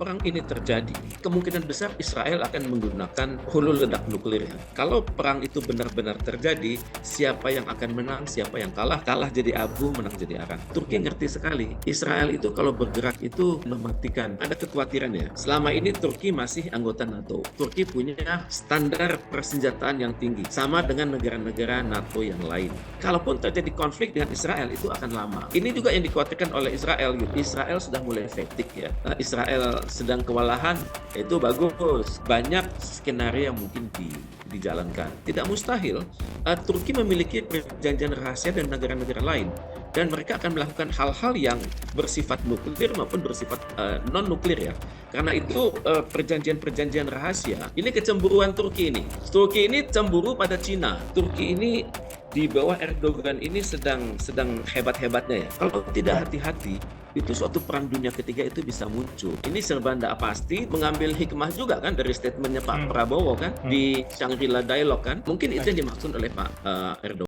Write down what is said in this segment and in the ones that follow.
perang ini terjadi, kemungkinan besar Israel akan menggunakan hulu ledak nuklir. Kalau perang itu benar-benar terjadi, siapa yang akan menang, siapa yang kalah, kalah jadi abu, menang jadi arang. Turki ngerti sekali. Israel itu kalau bergerak itu mematikan. Ada kekhawatiran ya. Selama ini Turki masih anggota NATO. Turki punya standar persenjataan yang tinggi, sama dengan negara-negara NATO yang lain. Kalaupun terjadi konflik dengan Israel, itu akan lama. Ini juga yang dikhawatirkan oleh Israel. Israel sudah mulai fatigue ya. Israel sedang kewalahan, itu bagus. Banyak skenario yang mungkin dijalankan. Tidak mustahil Turki memiliki perjanjian rahasia dengan negara-negara lain, dan mereka akan melakukan hal-hal yang bersifat nuklir maupun bersifat non nuklir ya. Karena itu perjanjian-perjanjian rahasia. Ini kecemburuan Turki ini. Turki ini cemburu pada Cina. Turki ini di bawah Erdogan ini sedang hebat-hebatnya ya. Kalau tidak hati-hati, itu suatu perang dunia ketiga itu bisa muncul. Ini serba tidak pasti, mengambil hikmah juga kan dari statementnya Pak Prabowo kan di Shangri-La Dialogue kan. Mungkin itu yang dimaksud oleh Pak Erdogan.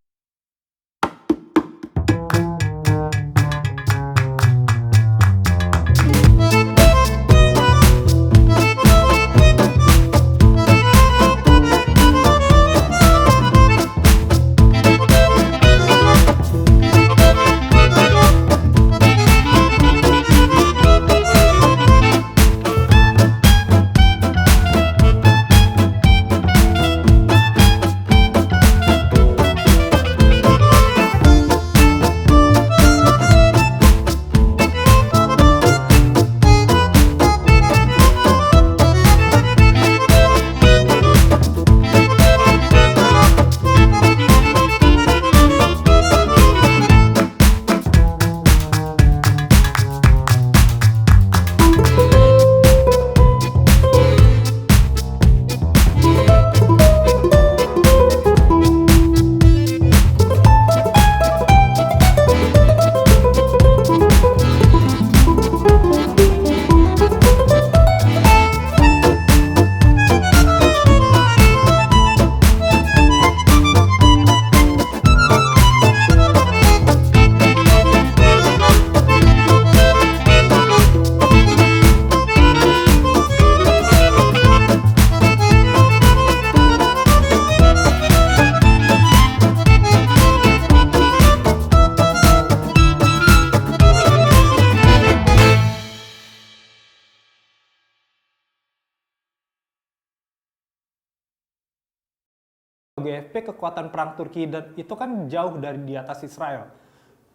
GFP kekuatan perang Turki dan itu kan jauh dari di atas Israel.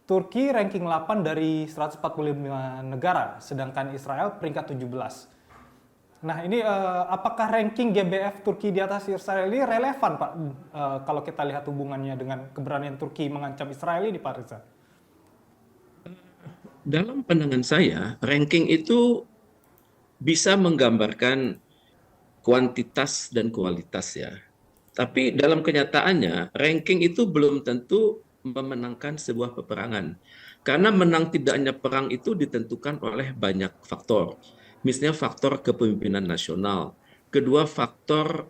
Turki ranking 8 dari 145 negara, sedangkan Israel peringkat 17. Nah ini apakah ranking GBF Turki di atas Israel ini relevan Pak? Kalau kita lihat hubungannya dengan keberanian Turki mengancam Israel ini Pak Reza? Dalam pandangan saya, ranking itu bisa menggambarkan kuantitas dan kualitas ya. Tapi dalam kenyataannya, ranking itu belum tentu memenangkan sebuah peperangan. Karena menang tidaknya perang itu ditentukan oleh banyak faktor. Misalnya faktor kepemimpinan nasional. Kedua, faktor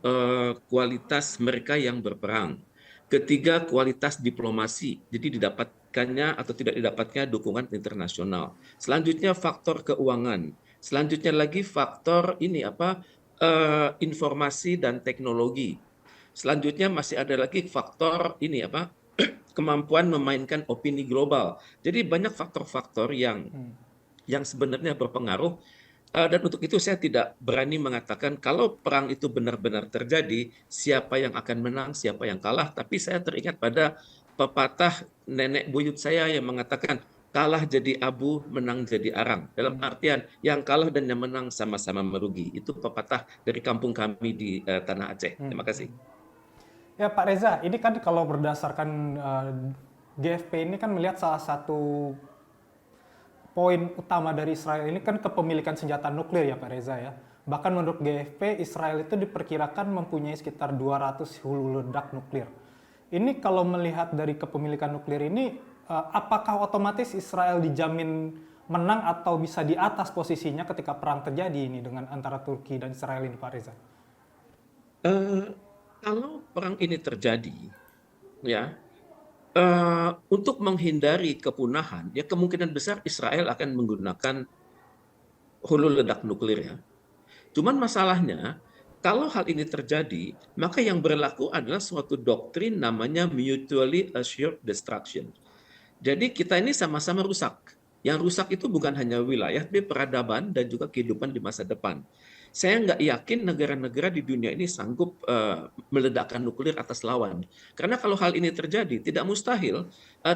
kualitas mereka yang berperang. Ketiga, kualitas diplomasi. Jadi didapatkannya atau tidak didapatkannya dukungan internasional. Selanjutnya, faktor keuangan. Selanjutnya lagi faktor informasi dan teknologi. Selanjutnya masih ada lagi faktor kemampuan memainkan opini global. Jadi banyak faktor-faktor yang sebenarnya berpengaruh. Dan untuk itu saya tidak berani mengatakan kalau perang itu benar-benar terjadi, siapa yang akan menang, siapa yang kalah. Tapi saya teringat pada pepatah nenek buyut saya yang mengatakan, kalah jadi abu, menang jadi arang. Dalam artian, yang kalah dan yang menang sama-sama merugi. Itu pepatah dari kampung kami di Tanah Aceh. Terima kasih. Ya Pak Reza, ini kan kalau berdasarkan GFP ini kan melihat salah satu poin utama dari Israel ini kan kepemilikan senjata nuklir ya Pak Reza ya. Bahkan menurut GFP, Israel itu diperkirakan mempunyai sekitar 200 hulu ledak nuklir. Ini kalau melihat dari kepemilikan nuklir ini, apakah otomatis Israel dijamin menang atau bisa di atas posisinya ketika perang terjadi ini dengan antara Turki dan Israel ini Pak Reza? Kalau perang ini terjadi, ya, untuk menghindari kepunahan, ya kemungkinan besar Israel akan menggunakan hulu ledak nuklir ya. Cuman masalahnya, kalau hal ini terjadi, maka yang berlaku adalah suatu doktrin namanya mutually assured destruction. Jadi kita ini sama-sama rusak. Yang rusak itu bukan hanya wilayah, tapi peradaban dan juga kehidupan di masa depan. Saya nggak yakin negara-negara di dunia ini sanggup meledakkan nuklir atas lawan. Karena kalau hal ini terjadi, tidak mustahil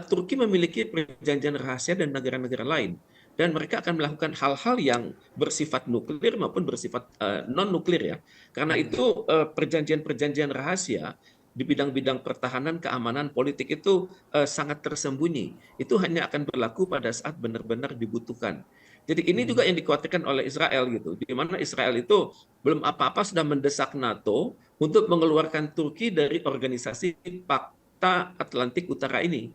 Turki memiliki perjanjian rahasia dan negara-negara lain. Dan mereka akan melakukan hal-hal yang bersifat nuklir maupun bersifat non-nuklir ya. Karena itu perjanjian-perjanjian rahasia di bidang-bidang pertahanan, keamanan, politik itu sangat tersembunyi. Itu hanya akan berlaku pada saat benar-benar dibutuhkan. Jadi ini juga yang dikhawatirkan oleh Israel gitu, di mana Israel itu belum apa-apa sudah mendesak NATO untuk mengeluarkan Turki dari organisasi Pakta Atlantik Utara ini.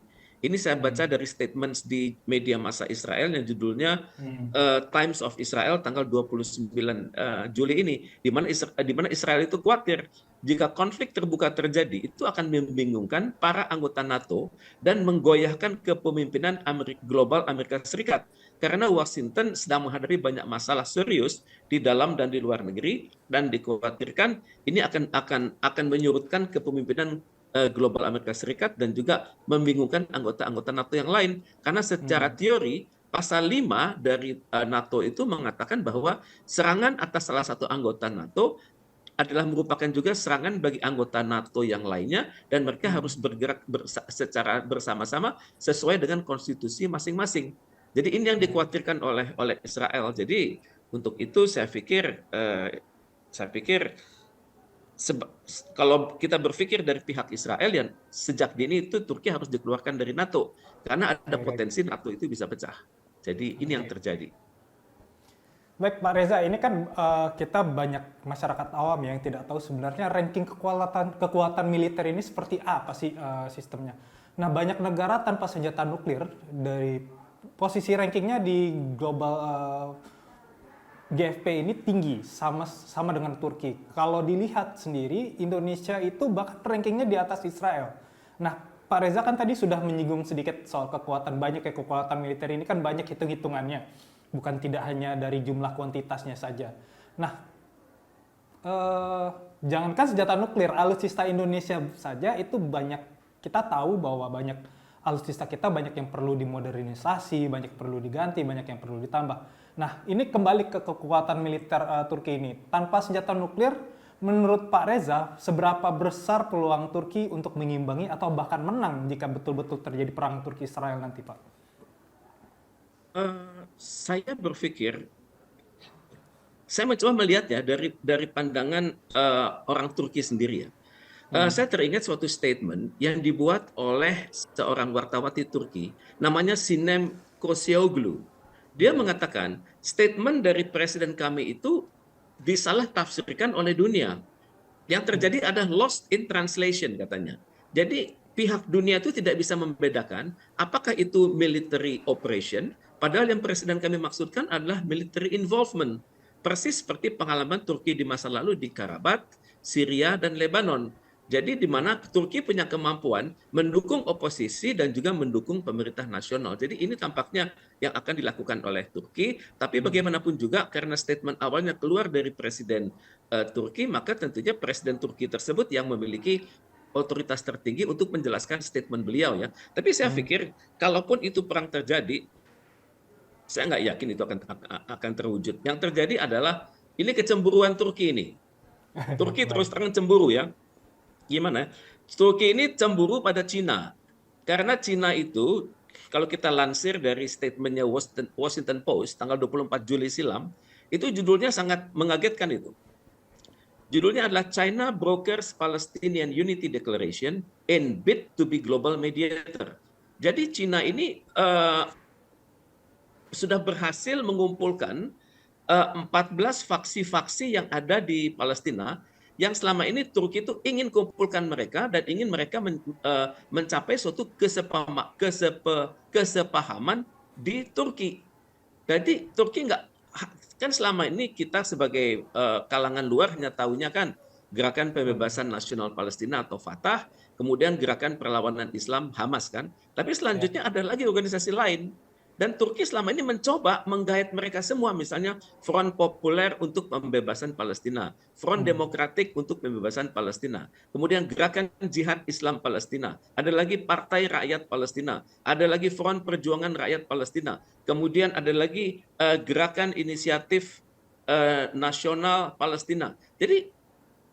Ini saya baca dari statements di media massa Israel yang judulnya Times of Israel tanggal 29 Juli ini, di mana Israel itu khawatir jika konflik terbuka terjadi, itu akan membingungkan para anggota NATO dan menggoyahkan kepemimpinan global Amerika Serikat. Karena Washington sedang menghadapi banyak masalah serius di dalam dan di luar negeri, dan dikhawatirkan ini akan menyurutkan kepemimpinan global Amerika Serikat dan juga membingungkan anggota-anggota NATO yang lain. Karena secara teori, pasal 5 dari NATO itu mengatakan bahwa serangan atas salah satu anggota NATO adalah merupakan juga serangan bagi anggota NATO yang lainnya, dan mereka harus bergerak secara bersama-sama sesuai dengan konstitusi masing-masing. Jadi ini yang dikhawatirkan oleh Israel. Jadi untuk itu saya pikir kalau kita berpikir dari pihak Israel, yang sejak dini itu Turki harus dikeluarkan dari NATO karena ada potensi NATO itu bisa pecah. Jadi ini yang terjadi. Baik Pak Reza, ini kan kita banyak masyarakat awam yang tidak tahu sebenarnya ranking kekuatan militer ini seperti apa sih sistemnya. Nah, banyak negara tanpa senjata nuklir dari posisi rankingnya di global GFP ini tinggi sama dengan Turki. Kalau dilihat sendiri, Indonesia itu bahkan rankingnya di atas Israel. Nah, Pak Reza kan tadi sudah menyinggung sedikit soal kekuatan militer ini kan banyak hitung-hitungannya, bukan tidak hanya dari jumlah kuantitasnya saja. Nah, jangankan senjata nuklir, alutsista Indonesia saja itu banyak, kita tahu bahwa banyak alutsista kita banyak yang perlu dimodernisasi, banyak perlu diganti, banyak yang perlu ditambah. Nah, ini kembali ke kekuatan militer Turki ini. Tanpa senjata nuklir, menurut Pak Reza, seberapa besar peluang Turki untuk mengimbangi atau bahkan menang jika betul-betul terjadi perang Turki-Israel nanti, Pak? Saya berpikir, saya mencoba melihat ya dari pandangan orang Turki sendiri ya. Saya teringat suatu statement yang dibuat oleh seorang wartawati Turki, namanya Sinem Koscioglu. Dia mengatakan statement dari presiden kami itu disalah tafsirkan oleh dunia. Yang terjadi adalah lost in translation katanya. Jadi pihak dunia itu tidak bisa membedakan apakah itu military operation, padahal yang presiden kami maksudkan adalah military involvement. Persis seperti pengalaman Turki di masa lalu di Karabakh, Syria, dan Lebanon. Jadi di mana Turki punya kemampuan mendukung oposisi dan juga mendukung pemerintah nasional. Jadi ini tampaknya yang akan dilakukan oleh Turki. Tapi bagaimanapun juga karena statement awalnya keluar dari Presiden Turki, maka tentunya Presiden Turki tersebut yang memiliki otoritas tertinggi untuk menjelaskan statement beliau ya. Tapi saya pikir kalaupun itu perang terjadi, saya nggak yakin itu akan terwujud. Yang terjadi adalah ini kecemburuan Turki ini. Turki terus terang cemburu ya. Gimana? Turki ini cemburu pada Cina. Karena Cina itu, kalau kita lansir dari statementnya Washington Post tanggal 24 Juli silam, itu judulnya sangat mengagetkan itu. Judulnya adalah China Brokers Palestinian Unity Declaration and Bid to be Global Mediator. Jadi Cina ini sudah berhasil mengumpulkan 14 faksi-faksi yang ada di Palestina, yang selama ini Turki itu ingin kumpulkan mereka dan ingin mereka mencapai suatu kesepahaman di Turki. Jadi Turki nggak, kan selama ini kita sebagai kalangan luar hanya tahunya kan Gerakan Pembebasan Nasional Palestina atau Fatah, kemudian Gerakan Perlawanan Islam Hamas kan. Tapi selanjutnya ada lagi organisasi lain Dan Turki selama ini mencoba menggait mereka semua, misalnya Front Populer untuk pembebasan Palestina, Front Demokratik untuk pembebasan Palestina, kemudian Gerakan Jihad Islam Palestina, ada lagi Partai Rakyat Palestina, ada lagi Front Perjuangan Rakyat Palestina, kemudian ada lagi Gerakan Inisiatif Nasional Palestina. Jadi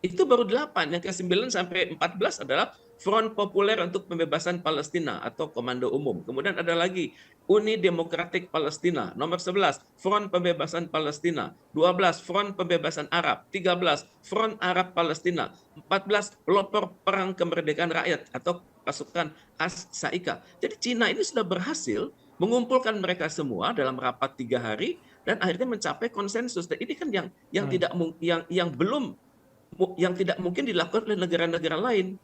itu baru 8, yang ke-9 sampai 14 adalah Front Populer untuk Pembebasan Palestina atau Komando Umum. Kemudian ada lagi Uni Demokratik Palestina, nomor 11 Front Pembebasan Palestina, 12 Front Pembebasan Arab, 13 Front Arab Palestina, 14 Pelopor Perang Kemerdekaan Rakyat atau pasukan As-Saika. Jadi Cina ini sudah berhasil mengumpulkan mereka semua dalam rapat 3 hari dan akhirnya mencapai konsensus. Dan ini kan yang tidak yang belum yang tidak mungkin dilakukan oleh negara-negara lain.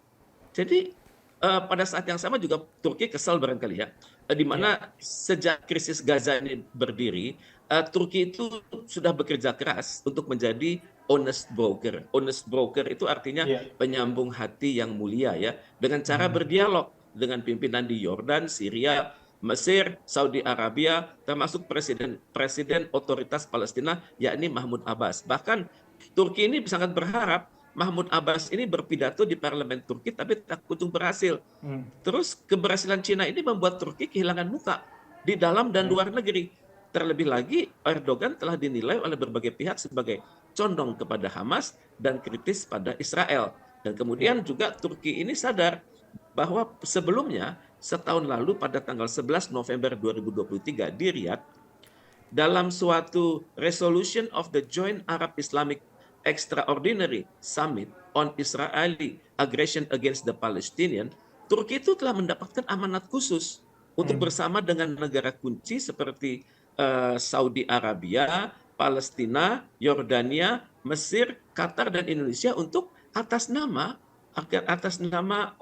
Jadi pada saat yang sama juga Turki kesal barangkali ya, di mana sejak krisis Gaza ini berdiri, Turki itu sudah bekerja keras untuk menjadi honest broker. Honest broker itu artinya penyambung hati yang mulia ya, dengan cara berdialog dengan pimpinan di Yordan, Syria, Mesir, Saudi Arabia, termasuk presiden otoritas Palestina yakni Mahmud Abbas. Bahkan Turki ini sangat berharap Mahmud Abbas ini berpidato di parlemen Turki tapi tak kunjung berhasil. Terus keberhasilan Cina ini membuat Turki kehilangan muka di dalam dan luar negeri. Terlebih lagi Erdogan telah dinilai oleh berbagai pihak sebagai condong kepada Hamas dan kritis pada Israel. Dan kemudian juga Turki ini sadar bahwa sebelumnya setahun lalu pada tanggal 11 November 2023 di Riyadh, dalam suatu resolution of the Joint Arab Islamic Extraordinary Summit on Israeli Aggression Against the Palestinian, Turki itu telah mendapatkan amanat khusus untuk bersama dengan negara kunci seperti Saudi Arabia, Palestina, Yordania, Mesir, Qatar, dan Indonesia untuk atas nama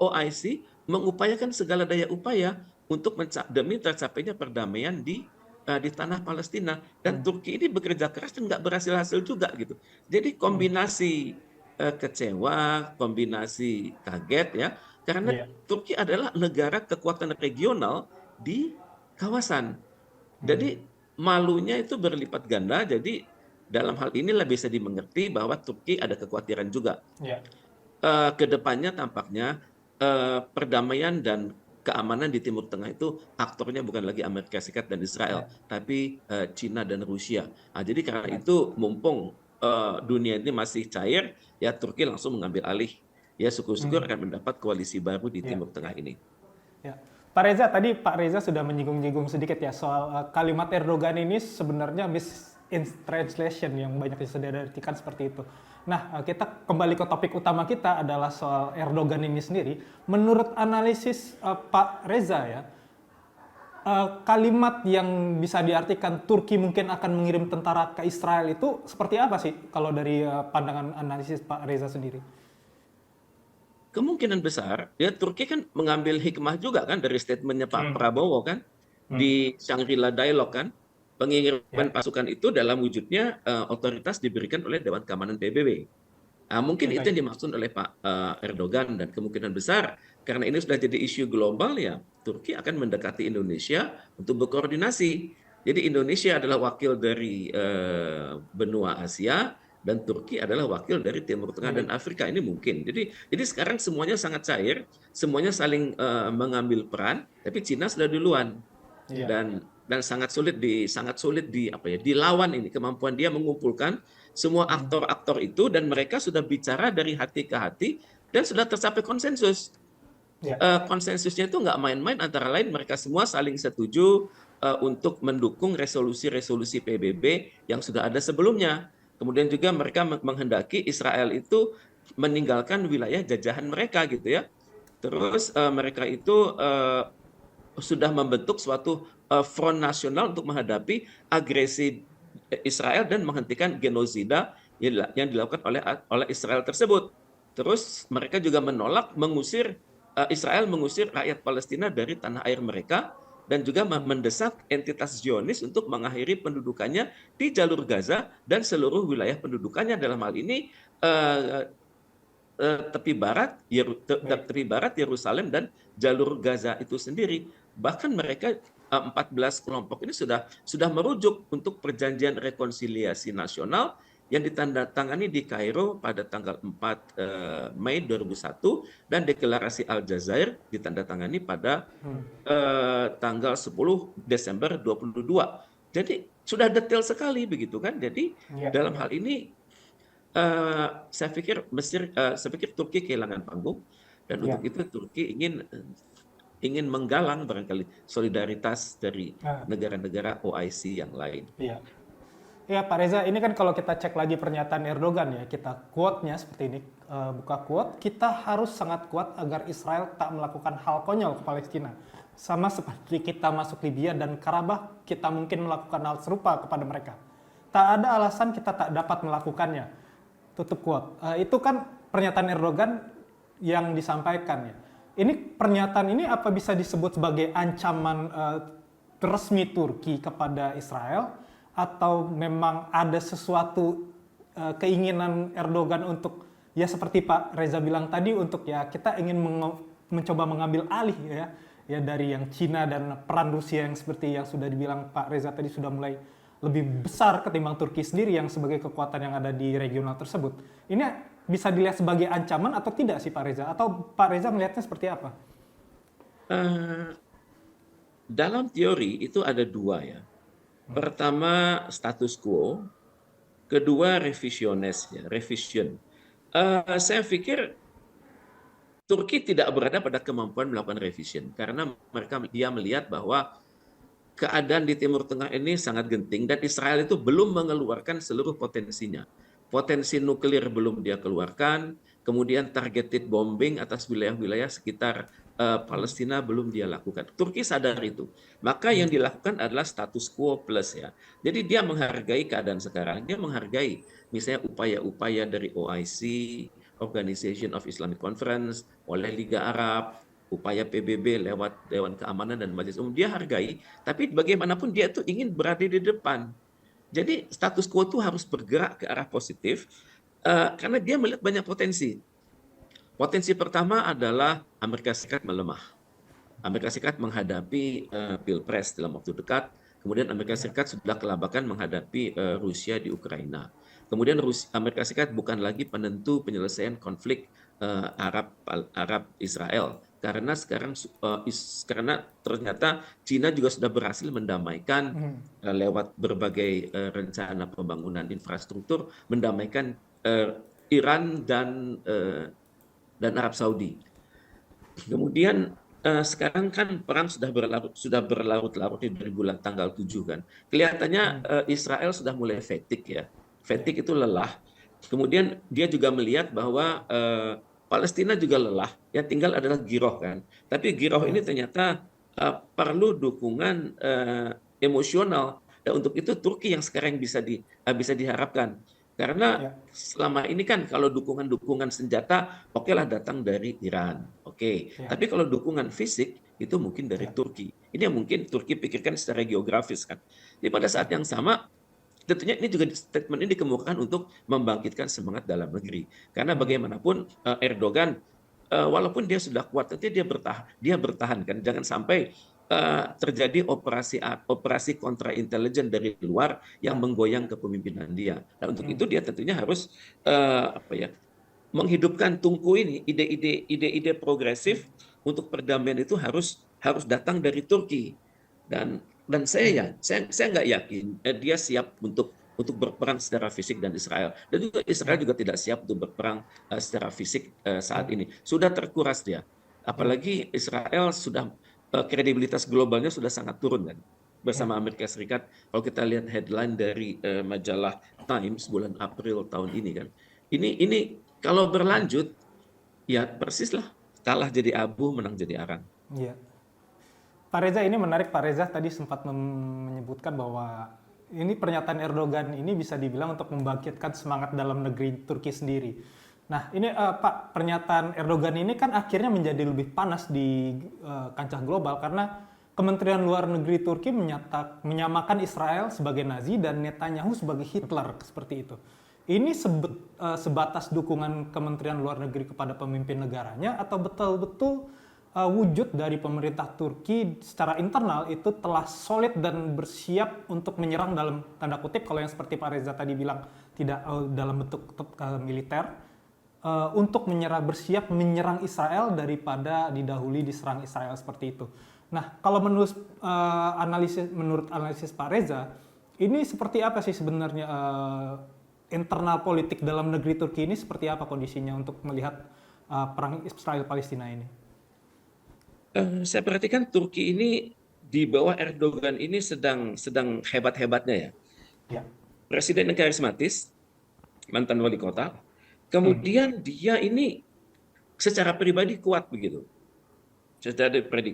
OIC mengupayakan segala daya upaya untuk demi tercapainya perdamaian di tanah Palestina. Dan Turki ini bekerja keras dan nggak berhasil juga gitu. Jadi kombinasi kecewa, kombinasi kaget ya, karena Turki adalah negara kekuatan regional di kawasan. Jadi malunya itu berlipat ganda. Jadi dalam hal inilah bisa dimengerti bahwa Turki ada kekhawatiran juga. Kedepannya tampaknya perdamaian dan keamanan di Timur Tengah itu aktornya bukan lagi Amerika Serikat dan Israel, tapi Cina dan Rusia. Nah, jadi karena itu mumpung dunia ini masih cair, ya Turki langsung mengambil alih. Ya syukur-syukur akan mendapat koalisi baru di Timur Tengah ini. Ya. Pak Reza, tadi Pak Reza sudah menyinggung-nyinggung sedikit ya soal kalimat Erdogan ini sebenarnya mistranslation yang banyak diartikan seperti itu. Nah, kita kembali ke topik utama kita adalah soal Erdogan ini sendiri. Menurut analisis Pak Reza ya, kalimat yang bisa diartikan Turki mungkin akan mengirim tentara ke Israel itu seperti apa sih kalau dari pandangan analisis Pak Reza sendiri? Kemungkinan besar, ya Turki kan mengambil hikmah juga kan dari statementnya Pak Prabowo kan di Shangri-La Dialogue kan, pengiriman pasukan itu dalam wujudnya otoritas diberikan oleh Dewan Keamanan PBB. Nah, mungkin itu yang dimaksud oleh Pak Erdogan, dan kemungkinan besar karena ini sudah jadi isu global ya, Turki akan mendekati Indonesia untuk berkoordinasi. Jadi Indonesia adalah wakil dari benua Asia, dan Turki adalah wakil dari Timur Tengah dan Afrika. Ini mungkin. Jadi sekarang semuanya sangat cair, semuanya saling mengambil peran, tapi Cina sudah duluan. Dan sangat sulit dilawan ini, kemampuan dia mengumpulkan semua aktor-aktor itu, dan mereka sudah bicara dari hati ke hati dan sudah tercapai konsensus. Konsensusnya itu nggak main-main, antara lain mereka semua saling setuju untuk mendukung resolusi-resolusi PBB yang sudah ada sebelumnya. Kemudian juga mereka menghendaki Israel itu meninggalkan wilayah jajahan mereka gitu ya. Terus mereka itu sudah membentuk suatu front nasional untuk menghadapi agresi Israel dan menghentikan genosida yang dilakukan oleh Israel tersebut. Terus mereka juga menolak Israel mengusir rakyat Palestina dari tanah air mereka, dan juga mendesak entitas Zionis untuk mengakhiri pendudukannya di jalur Gaza dan seluruh wilayah pendudukannya, dalam hal ini tepi barat Yerusalem dan jalur Gaza itu sendiri. Bahkan mereka 14 kelompok ini sudah merujuk untuk perjanjian rekonsiliasi nasional yang ditandatangani di Kairo pada tanggal 4 Mei 2001 dan deklarasi Aljazair ditandatangani pada tanggal 10 Desember 2022. Jadi sudah detail sekali begitu kan. Jadi dalam hal ini saya pikir Turki kehilangan panggung dan untuk itu Turki ingin menggalang barangkali solidaritas dari negara-negara OIC yang lain. Iya. Ya Pak Reza, ini kan kalau kita cek lagi pernyataan Erdogan ya, kita quote-nya seperti ini, buka quote, kita harus sangat kuat agar Israel tak melakukan hal konyol ke Palestina. Sama seperti kita masuk Libya dan Karabakh, kita mungkin melakukan hal serupa kepada mereka. Tak ada alasan kita tak dapat melakukannya. Tutup quote. Itu kan pernyataan Erdogan yang disampaikan ya. Ini pernyataan ini apa bisa disebut sebagai ancaman resmi Turki kepada Israel? Atau memang ada sesuatu keinginan Erdogan untuk ya seperti Pak Reza bilang tadi untuk ya kita ingin mencoba mengambil alih ya dari yang Cina dan peran Rusia yang seperti yang sudah dibilang Pak Reza tadi sudah mulai lebih besar ketimbang Turki sendiri yang sebagai kekuatan yang ada di regional tersebut. Ini bisa dilihat sebagai ancaman atau tidak sih Pak Reza? Atau Pak Reza melihatnya seperti apa? Dalam teori itu ada dua ya. Pertama status quo, kedua revisiones ya, revision. Saya pikir Turki tidak berada pada kemampuan melakukan revision karena dia melihat bahwa keadaan di Timur Tengah ini sangat genting dan Israel itu belum mengeluarkan seluruh potensinya. Potensi nuklir belum dia keluarkan, kemudian targeted bombing atas wilayah-wilayah sekitar Palestina belum dia lakukan. Turki sadar itu. Maka yang dilakukan adalah status quo plus ya. Jadi dia menghargai keadaan sekarang. Dia menghargai misalnya upaya-upaya dari OIC, Organization of Islamic Conference, oleh Liga Arab, upaya PBB lewat Dewan Keamanan dan Majelis Umum. Dia hargai, tapi bagaimanapun dia tuh ingin berada di depan. Jadi status quo itu harus bergerak ke arah positif karena dia melihat banyak potensi. Potensi pertama adalah Amerika Serikat melemah. Amerika Serikat menghadapi pilpres dalam waktu dekat. Kemudian Amerika Serikat sudah kelabakan menghadapi Rusia di Ukraina. Kemudian Amerika Serikat bukan lagi penentu penyelesaian konflik Arab Israel karena sekarang karena ternyata Cina juga sudah berhasil mendamaikan lewat berbagai rencana pembangunan infrastruktur mendamaikan Iran dan Arab Saudi. Kemudian sekarang kan perang sudah berlarut-larut dari bulan tanggal 7 kan. Kelihatannya Israel sudah mulai fatigue ya. Fatigue itu lelah. Kemudian dia juga melihat bahwa Palestina juga lelah. Yang tinggal adalah giroh kan. Tapi giroh ini ternyata perlu dukungan emosional. Dan untuk itu Turki yang sekarang bisa diharapkan. Karena selama ini kan kalau dukungan senjata oke lah datang dari Iran. Oke. Tapi kalau dukungan fisik itu mungkin dari Turki. Ini yang mungkin Turki pikirkan secara geografis kan. Jadi pada saat yang sama tentunya ini juga statement ini dikemukakan untuk membangkitkan semangat dalam negeri. Karena bagaimanapun Erdogan walaupun dia sudah kuat tapi dia bertahan kan. Jangan sampai terjadi operasi kontra intelijen dari luar yang menggoyang kepemimpinan dia. Nah, untuk itu dia tentunya harus menghidupkan tungku ini, ide-ide progresif untuk perdamaian itu harus datang dari Turki. Dan saya nggak yakin dia siap untuk berperang secara fisik dan Israel. Dan juga Israel juga tidak siap untuk berperang secara fisik saat ini. Sudah terkuras dia. Apalagi Israel sudah kredibilitas globalnya sudah sangat turun kan bersama Amerika Serikat. Kalau kita lihat headline dari majalah Times bulan April tahun ini kan, ini kalau berlanjut ya persis lah kalah jadi abu menang jadi arang. Iya. Pak Reza, ini menarik. Pak Reza tadi sempat menyebutkan bahwa ini pernyataan Erdogan ini bisa dibilang untuk membangkitkan semangat dalam negeri Turki sendiri. Nah ini Pak, pernyataan Erdogan ini kan akhirnya menjadi lebih panas di kancah global karena Kementerian Luar Negeri Turki menyamakan Israel sebagai Nazi dan Netanyahu sebagai Hitler seperti itu. Ini sebatas dukungan Kementerian Luar Negeri kepada pemimpin negaranya atau betul-betul wujud dari pemerintah Turki secara internal itu telah solid dan bersiap untuk menyerang dalam tanda kutip, kalau yang seperti Pak Reza tadi bilang tidak dalam bentuk militer, untuk bersiap menyerang Israel daripada didahului diserang Israel seperti itu. Nah, kalau menurut analisis Pak Reza, ini seperti apa sih sebenarnya internal politik dalam negeri Turki ini, seperti apa kondisinya untuk melihat perang Israel-Palestina ini? Saya perhatikan Turki ini di bawah Erdogan ini sedang hebat-hebatnya ya. Ya. Presiden yang karismatis, mantan wali kota, Hmm. kemudian dia ini secara pribadi kuat begitu. Secara pribadi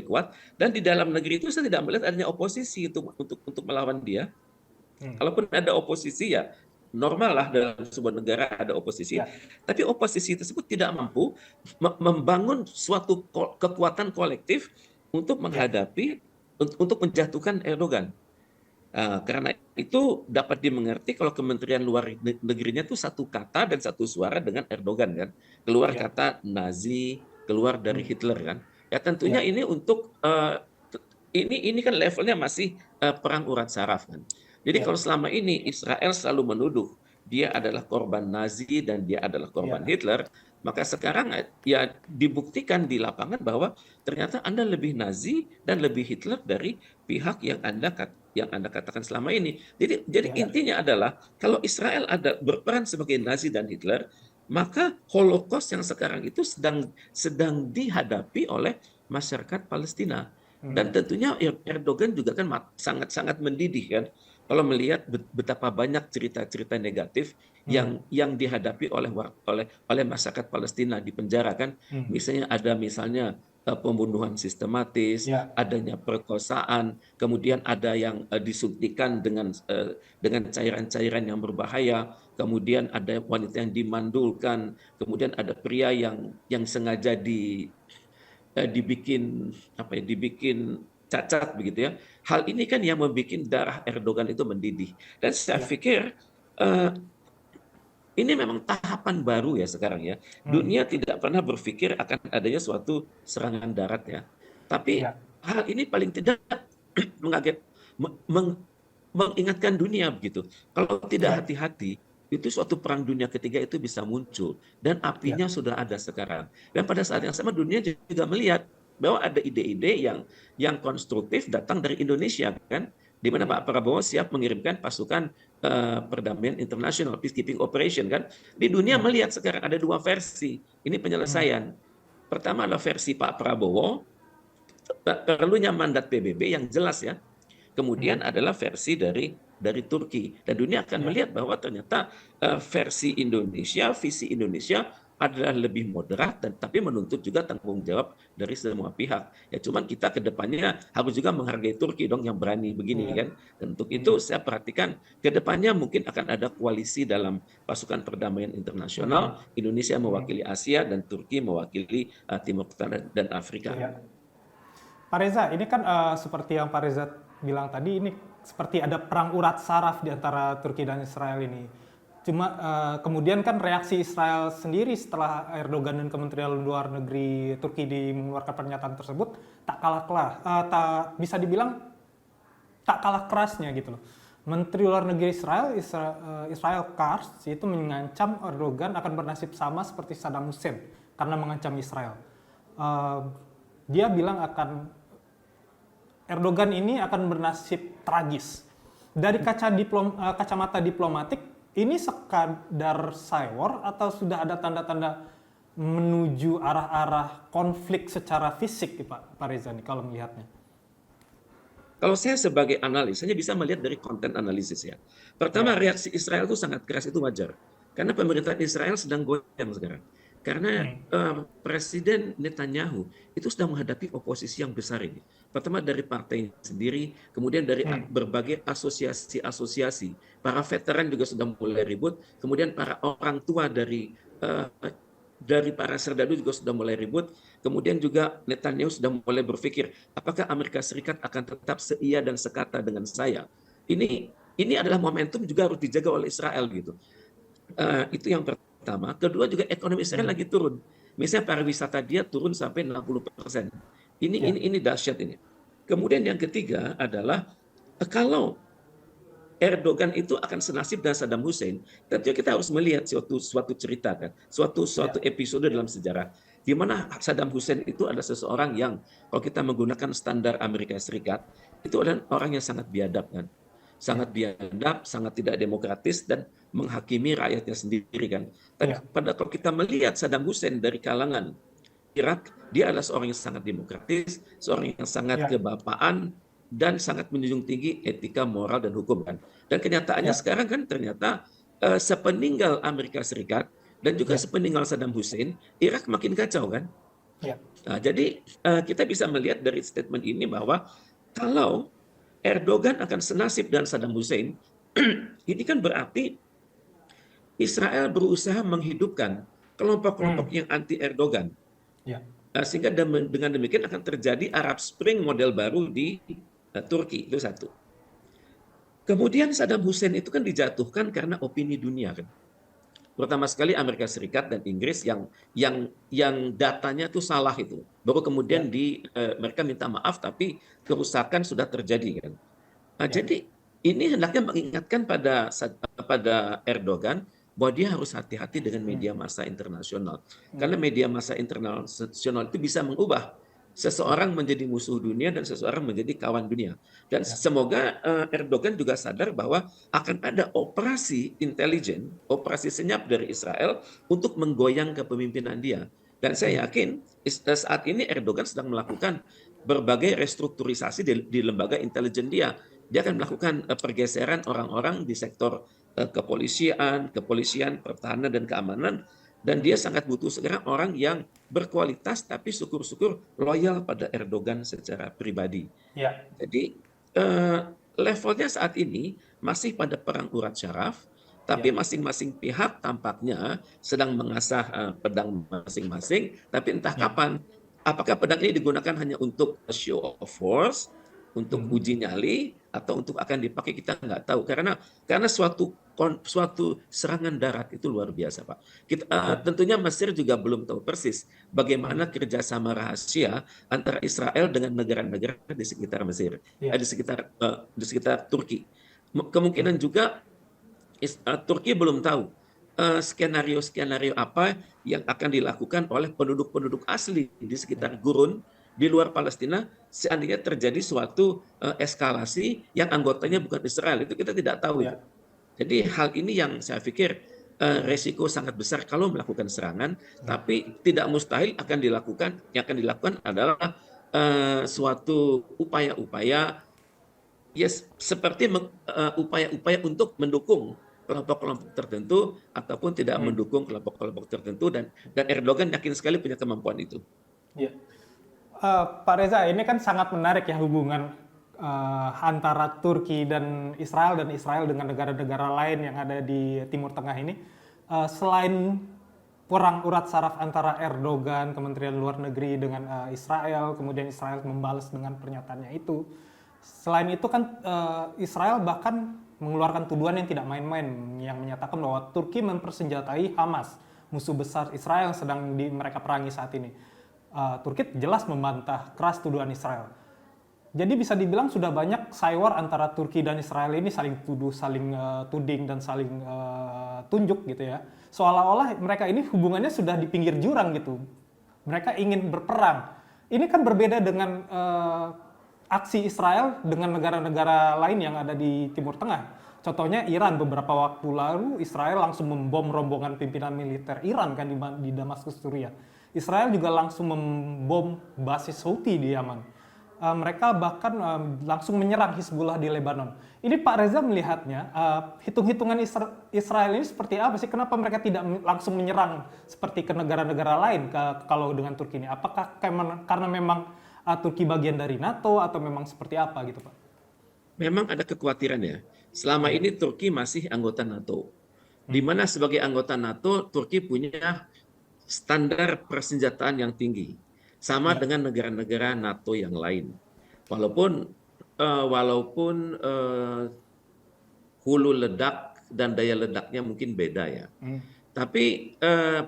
kuat, dan di dalam negeri itu saya tidak melihat adanya oposisi untuk melawan dia. Hmm. Kalaupun ada oposisi ya normal lah dalam sebuah negara ada oposisi, Ya. tapi oposisi tersebut tidak mampu membangun suatu kekuatan kolektif untuk Ya. menghadapi, untuk menjatuhkan Erdogan. Karena itu dapat dimengerti kalau Kementerian Luar Negerinya itu satu kata dan satu suara dengan Erdogan kan. Keluar Ya. kata Nazi, keluar dari Hmm. Hitler kan. Ya tentunya Ya. ini untuk ini kan levelnya masih perang urat saraf kan. Jadi Ya. kalau selama ini Israel selalu menuduh dia adalah korban Nazi dan dia adalah korban Ya. Hitler, maka sekarang ya dibuktikan di lapangan bahwa ternyata Anda lebih Nazi dan lebih Hitler dari pihak yang Anda katakan selama ini. Jadi Ya. intinya adalah kalau Israel ada berperan sebagai Nazi dan Hitler, maka Holocaust yang sekarang itu sedang dihadapi oleh masyarakat Palestina. Dan Hmm. tentunya Erdogan juga kan sangat-sangat mendidih kan kalau melihat betapa banyak cerita-cerita negatif Hmm. yang dihadapi oleh masyarakat Palestina di penjara kan. Hmm. Misalnya pembunuhan sistematis, Ya. adanya perkosaan, kemudian ada yang disuntikan dengan cairan-cairan yang berbahaya, kemudian ada wanita yang dimandulkan, kemudian ada pria yang sengaja dibikin cacat begitu ya. Hal ini kan yang membuat darah Erdogan itu mendidih. Dan saya Ya. pikir eh, ini memang tahapan baru ya sekarang ya. Hmm. Dunia tidak pernah berpikir akan adanya suatu serangan darat ya. Tapi Ya. hal ini paling tidak mengaget, mengingatkan dunia begitu. Kalau tidak Ya. hati-hati, itu suatu perang dunia ketiga itu bisa muncul dan Ya. apinya sudah ada sekarang. Dan pada saat yang sama dunia juga melihat bahwa ada ide-ide yang konstruktif datang dari Indonesia kan, di mana Pak Prabowo siap mengirimkan pasukan perdamaian internasional, peacekeeping operation kan. Di dunia Hmm. melihat sekarang ada dua versi. Ini Hmm. penyelesaian. Pertama adalah versi Pak Prabowo, perlunya mandat PBB yang jelas ya. Hmm. Kemudian adalah versi dari Turki, dan dunia akan Ya. melihat bahwa ternyata versi Indonesia, visi Indonesia adalah lebih moderat dan tapi menuntut juga tanggung jawab dari semua pihak. Ya cuman kita ke depannya harus juga menghargai Turki dong yang berani begini Ya. kan. Dan untuk Hmm. itu saya perhatikan ke depannya mungkin akan ada koalisi dalam pasukan perdamaian internasional, Hmm. Indonesia Hmm. mewakili Asia dan Turki mewakili Timur Tengah dan Afrika. Ya. Pak Reza, ini kan seperti yang Pak Reza bilang tadi, ini seperti ada perang urat saraf di antara Turki dan Israel ini. Cuma kemudian kan reaksi Israel sendiri setelah Erdogan dan Kementerian Luar Negeri Turki mengeluarkan pernyataan tersebut tak bisa dibilang tak kalah kerasnya gitu loh. Menteri Luar Negeri Israel Katz itu mengancam Erdogan akan bernasib sama seperti Saddam Hussein karena mengancam Israel. Dia bilang Erdogan ini akan bernasib tragis. Dari kacamata diplomatik, ini sekadar cywar atau sudah ada tanda-tanda menuju arah-arah konflik secara fisik, Pak Reza, nih, kalau melihatnya? Kalau saya sebagai analis, hanya bisa melihat dari konten analisis ya. Pertama, Ya. reaksi Israel itu sangat keras, itu wajar. Karena pemerintahan Israel sedang goyang sekarang. Karena Hmm. Presiden Netanyahu itu sedang menghadapi oposisi yang besar ini. Pertama dari partai sendiri, kemudian dari Hmm. berbagai asosiasi-asosiasi. Para veteran juga sudah mulai ribut, kemudian para orang tua dari para serdadu juga sudah mulai ribut. Kemudian juga Netanyahu sudah mulai berpikir, apakah Amerika Serikat akan tetap seia dan sekata dengan saya? Ini adalah momentum juga harus dijaga oleh Israel gitu. Itu yang pertama. Kedua juga ekonomi Israel lagi turun. misalnya pariwisata dia turun sampai 60%. Ya. Ini dahsyat ini. Kemudian yang ketiga adalah kalau Erdogan itu akan senasib dengan Saddam Hussein, tentunya kita harus melihat suatu cerita kan, suatu Ya. episode dalam sejarah di mana Saddam Hussein itu adalah seseorang yang kalau kita menggunakan standar Amerika Serikat itu adalah orang yang sangat biadab kan, Ya. sangat biadab, sangat tidak demokratis dan menghakimi rakyatnya sendiri kan. Tapi Ya. kalau kita melihat Saddam Hussein dari kalangan Irak, dia adalah seorang yang sangat demokratis, seorang yang sangat Ya. kebapaan, dan sangat menjunjung tinggi etika, moral, dan hukum kan. Dan kenyataannya Ya. sekarang kan ternyata sepeninggal Amerika Serikat dan juga Ya. sepeninggal Saddam Hussein, Irak makin kacau kan. Ya. Nah, jadi kita bisa melihat dari statement ini bahwa kalau Erdogan akan senasib dengan Saddam Hussein, ini kan berarti Israel berusaha menghidupkan kelompok-kelompok yang anti Erdogan. Ya. Sehingga dengan demikian akan terjadi Arab Spring model baru di Turki, itu satu. Kemudian Saddam Hussein itu kan dijatuhkan karena opini dunia kan. Pertama sekali Amerika Serikat dan Inggris yang datanya itu salah itu. Baru kemudian Ya. mereka minta maaf tapi kerusakan sudah terjadi kan. Nah, Ya. jadi ini hendaknya mengingatkan pada Erdogan bahwa dia harus hati-hati dengan media massa internasional. Karena media massa internasional itu bisa mengubah seseorang menjadi musuh dunia dan seseorang menjadi kawan dunia. Dan Ya. semoga Erdogan juga sadar bahwa akan ada operasi intelijen, operasi senyap dari Israel untuk menggoyang kepemimpinan dia. Dan saya yakin saat ini Erdogan sedang melakukan berbagai restrukturisasi di lembaga intelijen dia. Dia akan melakukan pergeseran orang-orang di sektor kepolisian, pertahanan, dan keamanan. Dan dia sangat butuh sekarang orang yang berkualitas tapi syukur-syukur loyal pada Erdogan secara pribadi. Ya. Jadi levelnya saat ini masih pada perang urat syaraf, tapi Ya. masing-masing pihak tampaknya sedang mengasah pedang masing-masing, tapi entah Ya. kapan. Apakah pedang ini digunakan hanya untuk show of force, untuk uji nyali, atau untuk akan dipakai kita nggak tahu. Karena suatu serangan darat itu luar biasa, Pak. Ya. Tentunya Mesir juga belum tahu persis bagaimana kerjasama rahasia antara Israel dengan negara-negara di sekitar Mesir, Ya. di sekitar Turki. Kemungkinan juga Turki belum tahu skenario-skenario apa yang akan dilakukan oleh penduduk-penduduk asli di sekitar gurun di luar Palestina seandainya terjadi suatu eskalasi yang anggotanya bukan Israel. Itu kita tidak tahu itu. Ya. Jadi hal ini yang saya pikir resiko sangat besar kalau melakukan serangan, tapi tidak mustahil akan dilakukan. Yang akan dilakukan adalah suatu upaya-upaya, seperti upaya-upaya untuk mendukung kelompok-kelompok tertentu ataupun tidak mendukung kelompok-kelompok tertentu, dan Erdogan yakin sekali punya kemampuan itu. Ya. Pak Reza, ini kan sangat menarik ya hubungan antara Turki dan Israel dengan negara-negara lain yang ada di Timur Tengah ini. Selain perang urat saraf antara Erdogan, Kementerian Luar Negeri dengan Israel, kemudian Israel membalas dengan pernyataannya itu. Selain itu kan Israel bahkan mengeluarkan tuduhan yang tidak main-main yang menyatakan bahwa Turki mempersenjatai Hamas, musuh besar Israel yang sedang mereka perangi saat ini. Turki jelas membantah keras tuduhan Israel. Jadi bisa dibilang sudah banyak saywar antara Turki dan Israel ini saling tuduh, saling tuding dan saling tunjuk gitu ya. Seolah-olah mereka ini hubungannya sudah di pinggir jurang gitu. Mereka ingin berperang. Ini kan berbeda dengan aksi Israel dengan negara-negara lain yang ada di Timur Tengah. Contohnya Iran, beberapa waktu lalu Israel langsung membom rombongan pimpinan militer Iran kan di Damaskus, Suriah. Israel juga langsung membom basis Houthi di Yaman. Mereka bahkan langsung menyerang Hizbullah di Lebanon. Ini Pak Reza melihatnya, hitung-hitungan Israel ini seperti apa sih? Kenapa mereka tidak langsung menyerang seperti ke negara-negara lain kalau dengan Turki ini? Apakah karena memang Turki bagian dari NATO atau memang seperti apa gitu Pak? Memang ada kekhawatiran ya. Selama ini Turki masih anggota NATO. Di mana sebagai anggota NATO, Turki punya standar persenjataan yang tinggi, sama dengan negara-negara NATO yang lain. Walaupun hulu ledak dan daya ledaknya mungkin beda ya. Tapi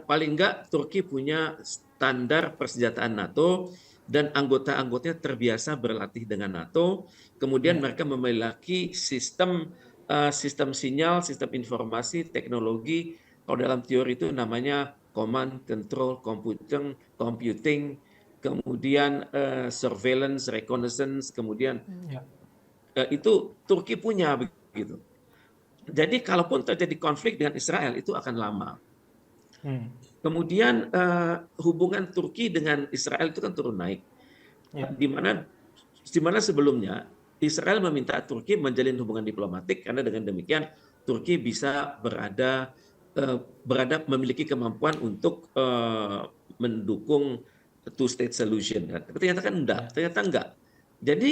paling nggak Turki punya standar persenjataan NATO dan anggota-anggotanya terbiasa berlatih dengan NATO. Kemudian Ya. mereka memiliki sistem sinyal, sistem informasi, teknologi. Kalau dalam teori itu namanya command, control, computing, kemudian surveillance, reconnaissance, kemudian Ya. itu Turki punya begitu. Jadi kalaupun terjadi konflik dengan Israel itu akan lama. Hmm. Kemudian hubungan Turki dengan Israel itu kan turun naik. Ya. Di mana sebelumnya Israel meminta Turki menjalin hubungan diplomatik karena dengan demikian Turki bisa berada memiliki kemampuan untuk mendukung two state solution. Tapi ternyata kan enggak, Ya. ternyata enggak. Jadi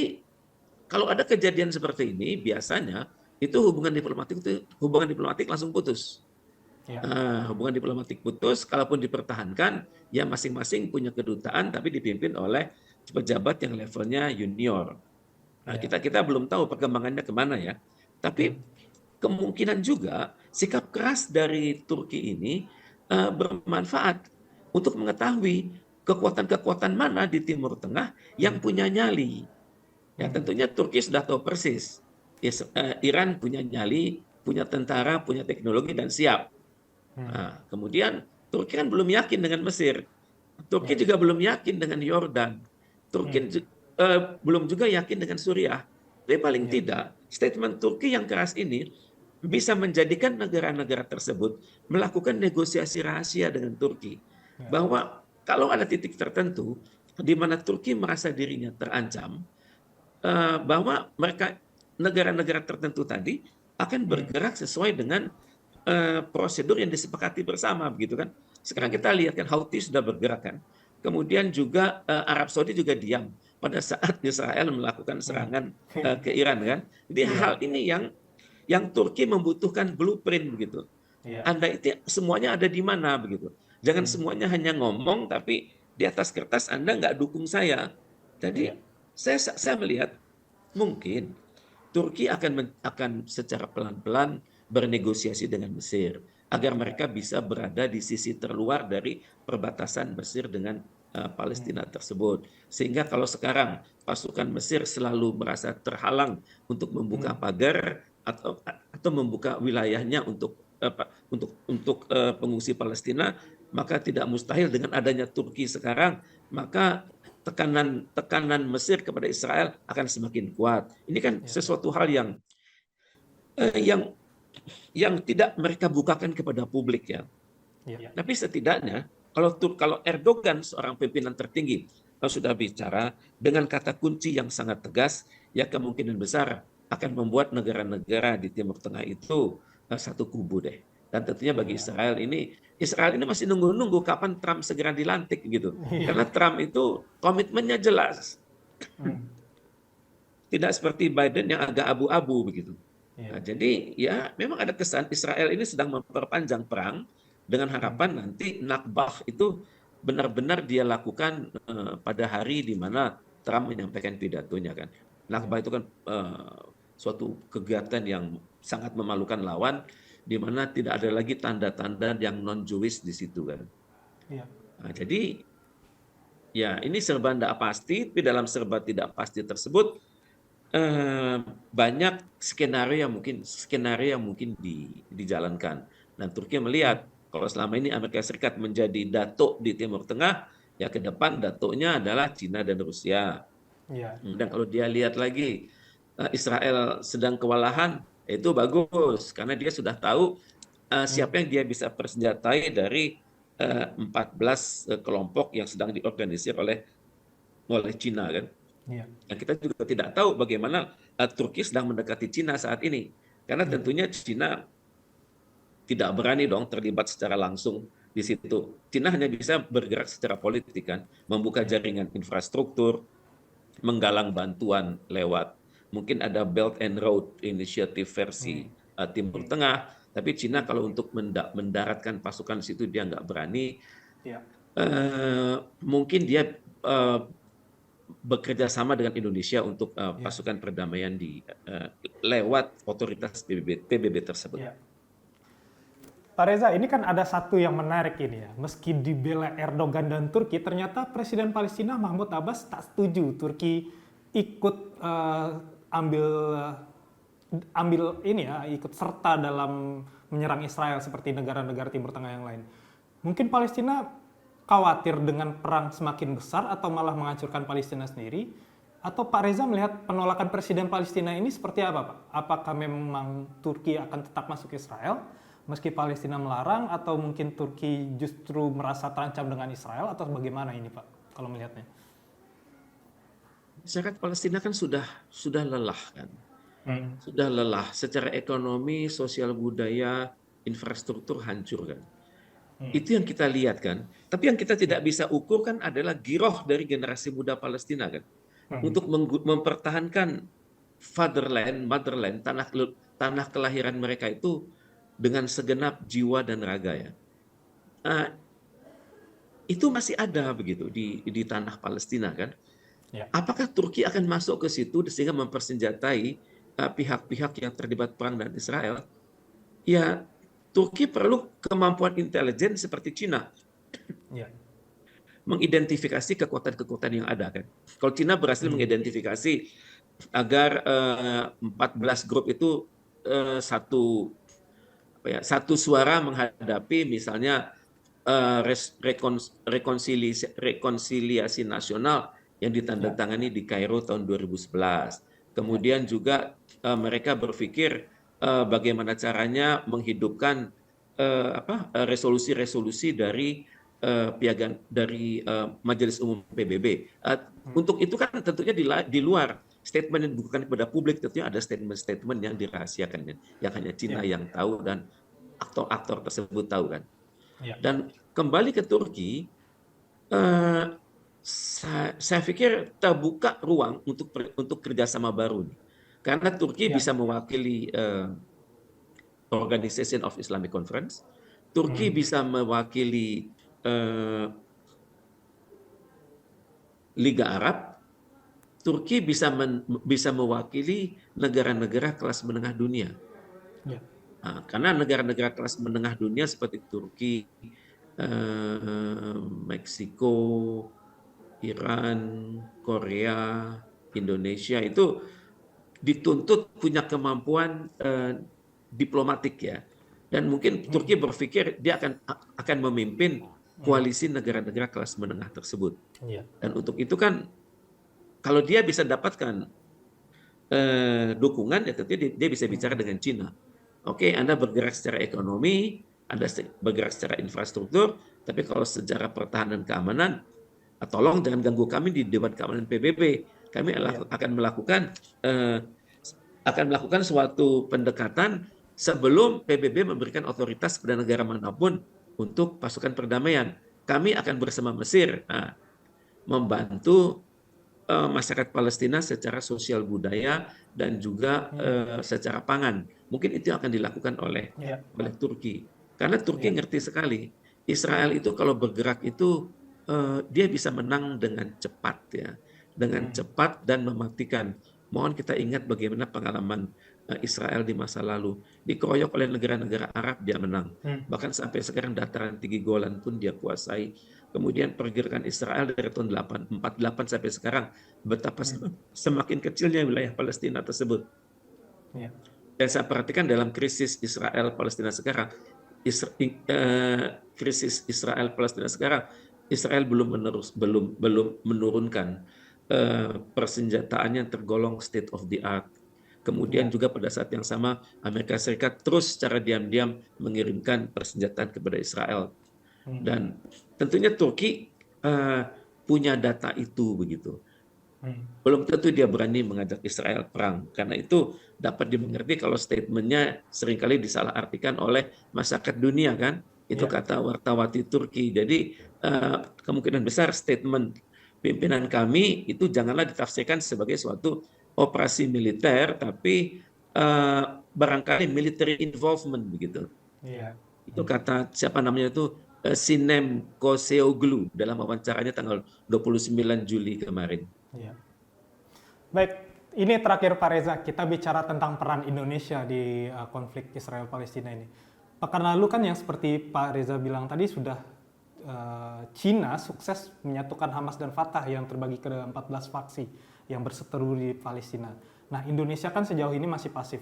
kalau ada kejadian seperti ini biasanya itu hubungan diplomatik langsung putus. Ya. Hubungan diplomatik putus, kalaupun dipertahankan, ya masing-masing punya kedutaan, tapi dipimpin oleh pejabat yang levelnya junior. Nah, Ya. kita belum tahu perkembangannya kemana ya. Hmm. Tapi kemungkinan juga sikap keras dari Turki ini bermanfaat untuk mengetahui kekuatan-kekuatan mana di Timur Tengah yang punya nyali. Ya, Hmm. tentunya Turki sudah tahu persis. Iran punya nyali, punya tentara, punya teknologi, dan siap. Hmm. Nah, kemudian Turki kan belum yakin dengan Mesir. Turki Ya. juga belum yakin dengan Yordan. Turki Hmm. belum juga yakin dengan Suriah. Tapi paling Ya. tidak, statement Turki yang keras ini bisa menjadikan negara-negara tersebut melakukan negosiasi rahasia dengan Turki. Ya. Bahwa kalau ada titik tertentu di mana Turki merasa dirinya terancam, bahwa mereka negara-negara tertentu tadi akan Hmm. bergerak sesuai dengan prosedur yang disepakati bersama, begitu kan? Sekarang kita lihat kan Houthi sudah bergerak kan, kemudian juga Arab Saudi juga diam pada saat Israel melakukan Hmm. serangan ke Iran kan. Jadi Iya. hal ini yang Turki membutuhkan blueprint begitu. Iya. Anda itu semuanya ada di mana begitu. Jangan Hmm. semuanya hanya ngomong tapi di atas kertas Anda nggak dukung saya. Iya. Jadi saya melihat mungkin Turki akan secara pelan-pelan bernegosiasi dengan Mesir agar Iya. mereka bisa berada di sisi terluar dari perbatasan Mesir dengan Hmm. Palestina tersebut. Sehingga kalau sekarang pasukan Mesir selalu merasa terhalang untuk membuka Hmm. pagar atau membuka wilayahnya untuk pengungsi Palestina, maka tidak mustahil dengan adanya Turki sekarang, maka tekanan Mesir kepada Israel akan semakin kuat. Ini kan Iya. sesuatu hal eh, yang yang tidak mereka bukakan kepada publik ya. Iya. Tapi setidaknya kalau Erdogan seorang pimpinan tertinggi kalau sudah bicara dengan kata kunci yang sangat tegas, ya kemungkinan besar akan membuat negara-negara di Timur Tengah itu satu kubu deh. Dan tentunya bagi Iya. Israel ini masih nunggu-nunggu kapan Trump segera dilantik gitu. Iya. Karena Trump itu komitmennya jelas. Hmm. Tidak seperti Biden yang agak abu-abu begitu. Iya. Nah, jadi ya memang ada kesan Israel ini sedang memperpanjang perang dengan Hmm. harapan nanti Nakbah itu benar-benar dia lakukan pada hari di mana Trump menyampaikan pidatonya kan. Iya. Nakbah itu kan suatu kegiatan yang sangat memalukan lawan di mana tidak ada lagi tanda-tanda yang non-Jewish di situ kan. Iya. Nah, jadi ya ini serba tidak pasti, tapi dalam serba tidak pasti tersebut eh, banyak skenario yang mungkin dijalankan. Dan Turki Hmm. melihat kalau selama ini Amerika Serikat menjadi datuk di Timur Tengah, ya ke depan datuknya adalah Cina dan Rusia. Iya. Dan kalau dia lihat lagi Israel sedang kewalahan, itu bagus karena dia sudah tahu Hmm. siapa yang dia bisa persenjatai dari 14 kelompok yang sedang diorganisir oleh Cina kan. Iya. Dan kita juga tidak tahu bagaimana Turki sedang mendekati Cina saat ini. Karena Hmm. tentunya Cina tidak berani dong terlibat secara langsung di situ. Cina hanya bisa bergerak secara politik kan, membuka Iya. jaringan infrastruktur, menggalang bantuan lewat mungkin ada Belt and Road Initiative Hmm. versi Timur Tengah, tapi Cina kalau untuk mendaratkan pasukan di situ dia nggak berani. Iya. Mungkin dia uh, bekerja sama dengan Indonesia untuk Iya. pasukan perdamaian lewat otoritas PBB tersebut. Iya. Pak Reza, ini kan ada satu yang menarik ini ya. Meski dibela Erdogan dan Turki, ternyata Presiden Palestina Mahmud Abbas tak setuju Turki ikut ambil ambil ini ya, ikut serta dalam menyerang Israel seperti negara-negara Timur Tengah yang lain. Mungkin Palestina khawatir dengan perang semakin besar atau malah menghancurkan Palestina sendiri? Atau Pak Reza melihat penolakan Presiden Palestina ini seperti apa, Pak? Apakah memang Turki akan tetap masuk Israel meski Palestina melarang, atau mungkin Turki justru merasa terancam dengan Israel, atau bagaimana ini, Pak, kalau melihatnya? Masyarakat Palestina kan sudah lelah kan. Sudah lelah secara ekonomi, sosial budaya, infrastruktur hancur kan. Itu yang kita lihat kan. Tapi yang kita tidak bisa ukur kan adalah giroh dari generasi muda Palestina kan. Untuk mempertahankan motherland, tanah kelahiran mereka itu dengan segenap jiwa dan raga ya. Itu masih ada begitu di tanah Palestina kan. Ya. Apakah Turki akan masuk ke situ sehingga mempersenjatai pihak-pihak yang terlibat perang dengan Israel? Ya, Turki perlu kemampuan intelijen seperti Cina. Ya. Mengidentifikasi kekuatan-kekuatan yang ada kan. Kalau Cina berhasil mengidentifikasi agar 14 grup itu satu suara menghadapi misalnya rekonsiliasi nasional yang ditandatangani di Kairo tahun 2011. Kemudian juga mereka berpikir bagaimana caranya menghidupkan resolusi-resolusi dari piagam dari Majelis Umum PBB. Untuk itu kan tentunya di luar statement yang dibukukan kepada publik, tentunya ada statement-statement yang dirahasiakan yang hanya Cina yang tahu dan aktor-aktor tersebut tahu kan. Dan kembali ke Turki, saya pikir terbuka ruang untuk kerjasama baru nih. Karena Turki bisa mewakili Organization of Islamic Conference, Turki bisa mewakili Liga Arab, Turki bisa mewakili negara-negara kelas menengah dunia. Karena negara-negara kelas menengah dunia seperti Turki, Meksiko, Iran, Korea, Indonesia itu dituntut punya kemampuan diplomatik ya. Dan mungkin Turki berpikir dia akan memimpin koalisi negara-negara kelas menengah tersebut. Dan untuk itu kan kalau dia bisa dapatkan dukungan, ya tentunya dia bisa bicara dengan Cina. Oke, Anda bergerak secara ekonomi, Anda bergerak secara infrastruktur, tapi kalau secara pertahanan keamanan, tolong jangan ganggu kami di Dewan Keamanan PBB. Kami akan melakukan suatu pendekatan sebelum PBB memberikan otoritas kepada negara manapun untuk pasukan perdamaian. Kami akan bersama Mesir membantu masyarakat Palestina secara sosial budaya dan juga secara pangan. Mungkin itu akan dilakukan oleh Turki. Karena Turki ngerti sekali, Israel itu kalau bergerak itu dia bisa menang dengan cepat ya, dengan cepat dan mematikan. Mohon kita ingat bagaimana pengalaman Israel di masa lalu, dikeroyok oleh negara-negara Arab, dia menang. Bahkan sampai sekarang dataran tinggi Golan pun dia kuasai. Kemudian pergerakan Israel dari tahun 48 sampai sekarang, betapa semakin kecilnya wilayah Palestina tersebut. Dan saya perhatikan dalam krisis Israel-Palestina sekarang, Israel belum menurunkan persenjataan yang tergolong state of the art. Kemudian juga pada saat yang sama Amerika Serikat terus secara diam-diam mengirimkan persenjataan kepada Israel. Dan tentunya Turki punya data itu begitu. Belum tentu dia berani mengajak Israel perang. Karena itu dapat dimengerti kalau statementnya seringkali disalahartikan oleh masyarakat dunia kan. Itu kata wartawati Turki. Jadi kemungkinan besar statement pimpinan kami itu janganlah ditafsirkan sebagai suatu operasi militer, tapi barangkali military involvement begitu. Itu kata siapa namanya itu Sinem Kosciuszko dalam wawancaranya tanggal 29 Juli kemarin. Baik, ini terakhir Pak Reza, kita bicara tentang peran Indonesia di konflik Israel-Palestina ini. pekan lalu kan yang seperti Pak Reza bilang tadi sudah Cina sukses menyatukan Hamas dan Fatah yang terbagi ke 14 faksi yang berseteru di Palestina. Nah, Indonesia kan sejauh ini masih pasif.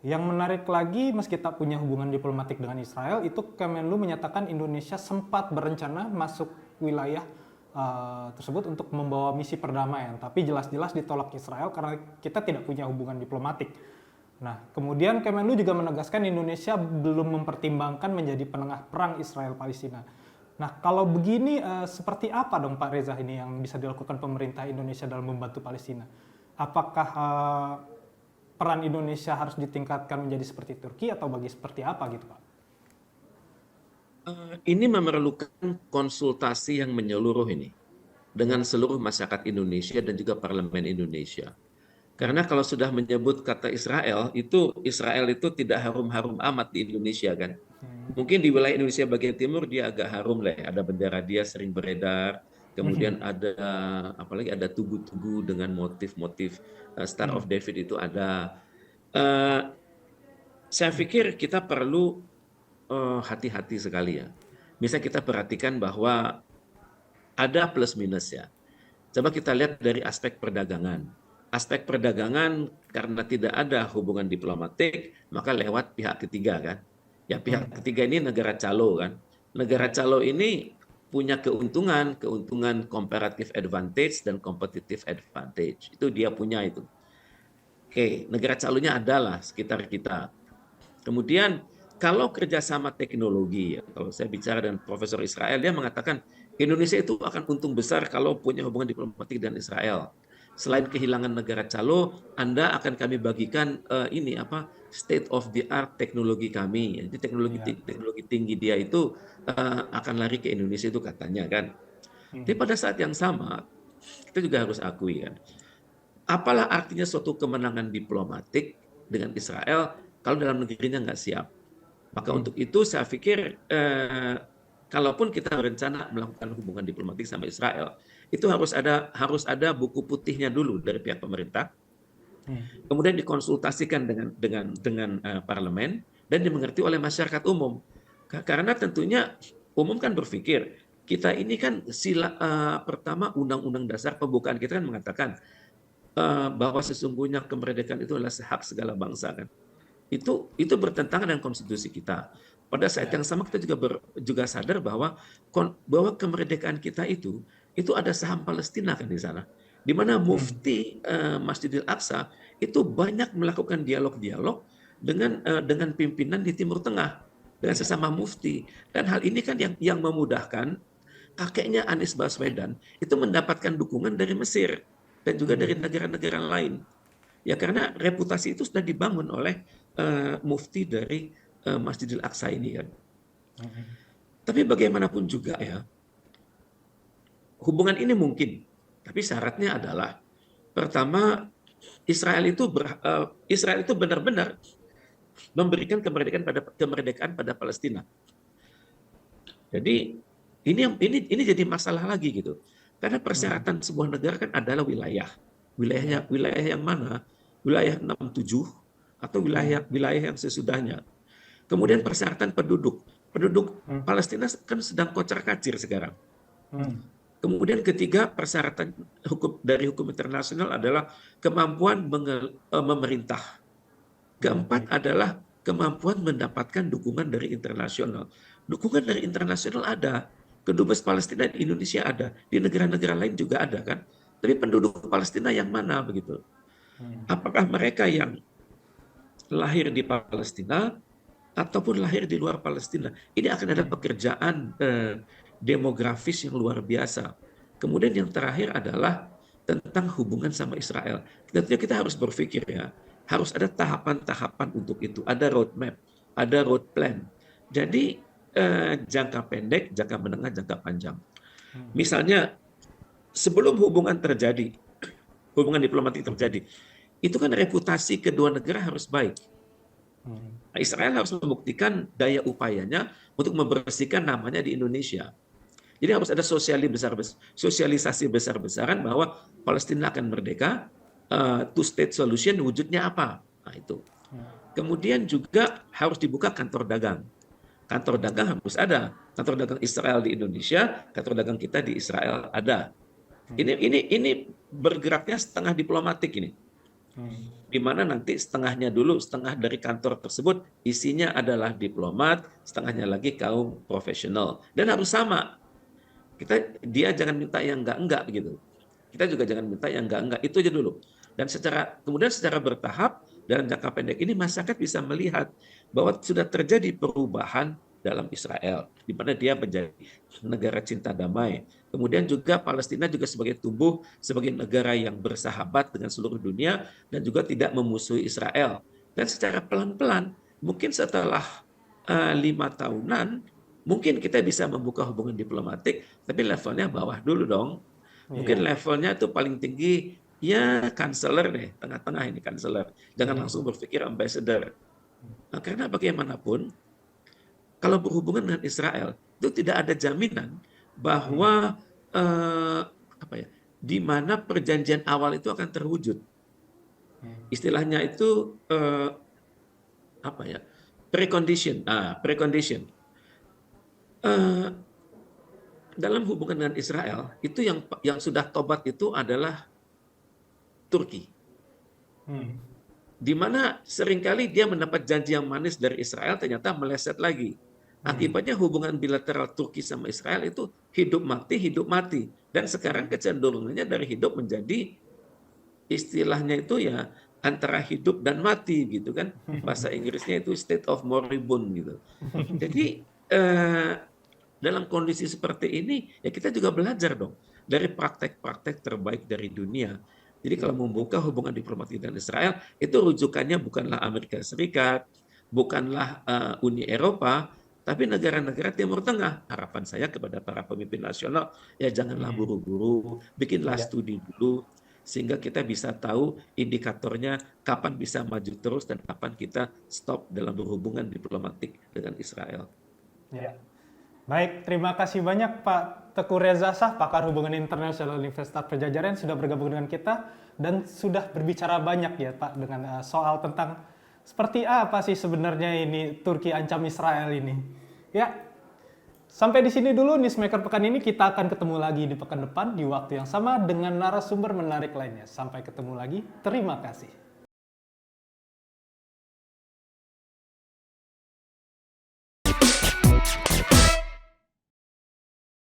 Yang menarik lagi, meski tak punya hubungan diplomatik dengan Israel, itu Kemenlu menyatakan Indonesia sempat berencana masuk wilayah tersebut untuk membawa misi perdamaian, tapi jelas-jelas ditolak Israel karena kita tidak punya hubungan diplomatik. Nah, kemudian Kemenlu juga menegaskan Indonesia belum mempertimbangkan menjadi penengah perang Israel-Palestina. Nah, kalau begini seperti apa dong Pak Reza ini yang bisa dilakukan pemerintah Indonesia dalam membantu Palestina? Apakah peran Indonesia harus ditingkatkan menjadi seperti Turki atau bagi seperti apa gitu Pak? Ini memerlukan konsultasi yang menyeluruh ini dengan seluruh masyarakat Indonesia dan juga Parlemen Indonesia. Karena kalau sudah menyebut kata Israel itu tidak harum-harum amat di Indonesia kan. Mungkin di wilayah Indonesia bagian timur dia agak harum lah, ada bendera dia sering beredar, kemudian ada apalagi ada tugu-tugu dengan motif-motif Star of David itu ada. Saya pikir kita perlu hati-hati sekali ya. Misalnya kita perhatikan bahwa ada plus minus ya. Coba kita lihat dari aspek perdagangan. Aspek perdagangan karena tidak ada hubungan diplomatik, maka lewat pihak ketiga kan. Ya pihak ketiga ini negara calo kan. Negara calo ini punya keuntungan comparative advantage dan competitive advantage. Itu dia punya itu. Oke, negara calonya adalah sekitar kita. Kemudian kalau kerjasama teknologi, ya, kalau saya bicara dengan Profesor Israel, dia mengatakan Indonesia itu akan untung besar kalau punya hubungan diplomatik dengan Israel. Selain kehilangan negara calo, Anda akan kami bagikan state of the art teknologi kami. Jadi teknologi tinggi dia itu akan lari ke Indonesia itu katanya kan. Tapi pada saat yang sama kita juga harus akui kan, apalah artinya suatu kemenangan diplomatik dengan Israel kalau dalam negerinya nggak siap. Maka untuk itu saya pikir kalaupun kita berencana melakukan hubungan diplomatik sama Israel, itu harus ada buku putihnya dulu dari pihak pemerintah, kemudian dikonsultasikan dengan parlemen dan dimengerti oleh masyarakat umum. Karena tentunya umum kan berpikir kita ini kan pertama Undang-Undang Dasar pembukaan kita kan mengatakan bahwa sesungguhnya kemerdekaan itu adalah hak segala bangsa kan. Itu bertentangan dengan konstitusi kita. Pada saat yang sama kita juga sadar bahwa kemerdekaan kita itu ada saham Palestina kan di sana. Di mana Mufti Masjidil Aqsa itu banyak melakukan dialog-dialog dengan pimpinan di Timur Tengah dengan sesama mufti. Dan hal ini kan yang memudahkan kakeknya Anies Baswedan itu mendapatkan dukungan dari Mesir dan juga dari negara-negara lain. Ya karena reputasi itu sudah dibangun oleh mufti dari Masjidil Aqsa ini kan. Tapi bagaimanapun juga ya, hubungan ini mungkin. Tapi syaratnya adalah pertama Israel itu benar-benar memberikan kemerdekaan pada Palestina. Jadi ini jadi masalah lagi gitu. Karena persyaratan sebuah negara kan adalah wilayah. Wilayah yang mana? Wilayah 67 atau wilayah yang sesudahnya. Kemudian persyaratan penduduk Palestina kan sedang kocar-kacir sekarang. Kemudian ketiga persyaratan dari hukum internasional adalah kemampuan memerintah. Keempat adalah kemampuan mendapatkan dukungan dari internasional. Dukungan dari internasional ada, kedubes Palestina di Indonesia ada, di negara-negara lain juga ada kan. Tapi penduduk Palestina yang mana begitu? Apakah mereka yang lahir di Palestina ataupun lahir di luar Palestina? Ini akan ada pekerjaan demografis yang luar biasa. Kemudian yang terakhir adalah tentang hubungan sama Israel. Tentunya kita harus berpikir ya, harus ada tahapan-tahapan untuk itu. Ada roadmap, ada road plan. Jadi jangka pendek, jangka menengah, jangka panjang. Misalnya sebelum hubungan diplomatik terjadi, itu kan reputasi kedua negara harus baik. Israel harus membuktikan daya upayanya untuk membersihkan namanya di Indonesia. Jadi harus ada sosialisasi besar-besaran bahwa Palestina akan merdeka, two-state solution wujudnya apa? Nah itu. Kemudian juga harus dibuka kantor dagang. Kantor dagang harus ada. Kantor dagang Israel di Indonesia, kantor dagang kita di Israel ada. Ini bergeraknya setengah diplomatik ini. Di mana nanti setengahnya dulu, setengah dari kantor tersebut isinya adalah diplomat, setengahnya lagi kaum profesional. Dan harus sama. Dia jangan minta yang enggak begitu. Kita juga jangan minta yang enggak, itu aja dulu. Dan kemudian secara bertahap dalam jangka pendek ini masyarakat bisa melihat bahwa sudah terjadi perubahan dalam Israel, di mana dia menjadi negara cinta damai. Kemudian juga Palestina juga sebagai negara yang bersahabat dengan seluruh dunia dan juga tidak memusuhi Israel. Dan secara pelan-pelan, mungkin setelah 5 tahunan, mungkin kita bisa membuka hubungan diplomatik, tapi levelnya bawah dulu dong. Mungkin levelnya itu paling tinggi ya kanseler deh, tengah-tengah ini kanseler. Jangan langsung berpikir ambassador. Nah, karena bagaimanapun, kalau berhubungan dengan Israel, itu tidak ada jaminan bahwa di mana perjanjian awal itu akan terwujud. Istilahnya itu precondition. Precondition. Dalam hubungan dengan Israel, itu yang sudah tobat itu adalah Turki. Di mana seringkali dia mendapat janji yang manis dari Israel, ternyata meleset lagi. Akibatnya hubungan bilateral Turki sama Israel itu hidup mati. Dan sekarang kecenderungannya dari hidup menjadi istilahnya itu ya antara hidup dan mati gitu kan. Bahasa Inggrisnya itu state of moribund gitu. Jadi dalam kondisi seperti ini ya kita juga belajar dong dari praktek-praktek terbaik dari dunia. Jadi kalau membuka hubungan diplomatik dengan Israel, itu rujukannya bukanlah Amerika Serikat, bukanlah Uni Eropa, tapi negara-negara Timur Tengah. Harapan saya kepada para pemimpin nasional, ya janganlah buru-buru, bikinlah studi dulu, sehingga kita bisa tahu indikatornya kapan bisa maju terus dan kapan kita stop dalam berhubungan diplomatik dengan Israel. Ya. Baik, terima kasih banyak Pak Teguh Reza Shah, pakar hubungan internasional Universitas Padjadjaran sudah bergabung dengan kita dan sudah berbicara banyak ya Pak dengan soal tentang seperti apa sih sebenarnya ini Turki ancam Israel ini. Ya, sampai di sini dulu Newsmaker pekan ini, kita akan ketemu lagi di pekan depan di waktu yang sama dengan narasumber menarik lainnya. Sampai ketemu lagi, terima kasih.